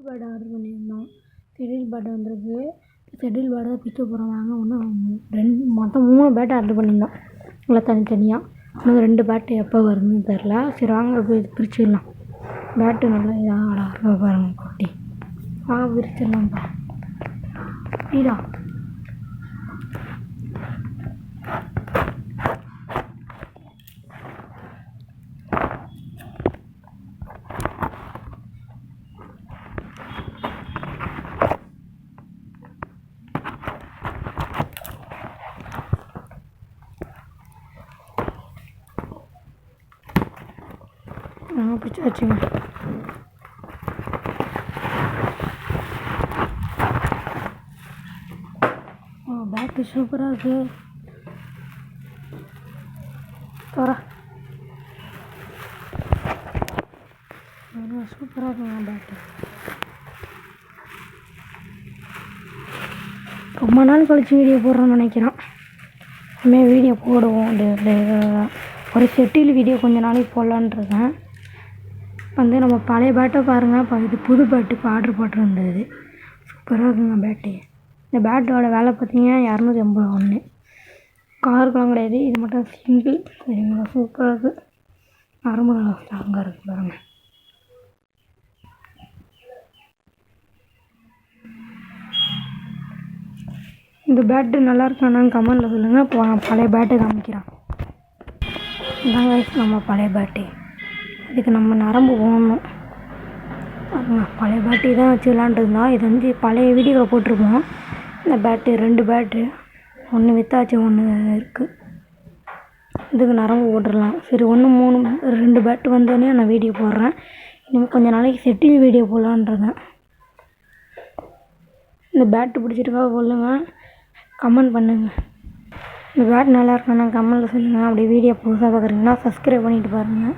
Bad order பண்ணியிருந்தோம். Shuttle bat வந்திருக்கு. Shuttle bat தான் பிக்க போகிறோம். வாங்க மொத்தம் 3 பேட் ஆர்டர் பண்ணியிருந்தோம். நல்லா தனித்தனியாக. இன்னும் 2 பேட்டு எப்போ வருதுன்னு தெரில. சரி வாங்க போய் பிரிச்சிடலாம். பேட்டு நல்லா இதாக அழகாக பாருங்கள் குட்டி. வாங்க பிரிச்சிடலாம்ப்பா. வீடா பிடிச்சி வச்சுங்க. பேட்டு சூப்பராக இருக்குது. சூப்பராக இருக்குங்க பேட்டு. ரொம்ப நாள் கழிச்சு வீடியோ போடுறோன்னு நினைக்கிறோம். இனிமேல் வீடியோ போடுவோம். ஒரு ஷெட்டில் வீடியோ கொஞ்ச நாளைக்கு போடலான்னு இருக்கேன். நம்ம பழைய பேட்டை பாருங்கள். இப்போ இது புது பேட்டு இப்போ ஆர்டர் போட்டிருந்தது. சூப்பராக இருக்குங்க பேட்டு. இந்த பேட்டோட விலை பார்த்தீங்கன்னா 281. காருக்கெலாம் கிடையாது. இது மட்டும் சிங்கிள். சரிங்களா? சூப்பராக இருக்குது. நரம்பு நல்லா ஸ்ட்ராங்காக இருக்குது பாருங்கள். இந்த பேட்டு நல்லா இருக்கான்னு கமெண்டில் சொல்லுங்கள். இப்போ பழைய பேட்டை காமிக்கிறேன். இதான் வயசு நம்ம பழைய பேட்டு. இதுக்கு நம்ம நரம்பு போடணும். பழைய பேட்டு தான் வச்சு விளாண்டுருந்தோம். இது பழைய வீடியோவில் போட்டிருப்போம். இந்த பேட்டு 2 பேட்டு, ஒன்று விற்றாச்சு, ஒன்று இருக்குது. இதுக்கு நரம்பு போட்டுடலாம். சரி 2 பேட்டு வந்தோடனே நான் வீடியோ போடுறேன். இனிமேல் கொஞ்சம் நாளைக்கு ஷெட்டில் வீடியோ போடலான்றேன். இந்த பேட்டு பிடிச்சிருக்கா சொல்லுங்கள், கமெண்ட் பண்ணுங்கள். இந்த பேட் நல்லா இருக்காண்ணா கமெண்ட்டில் சொல்லுங்கள். அப்படியே வீடியோ புதுசாக பார்க்குறீங்கன்னா சப்ஸ்கிரைப் பண்ணிவிட்டு பாருங்கள்.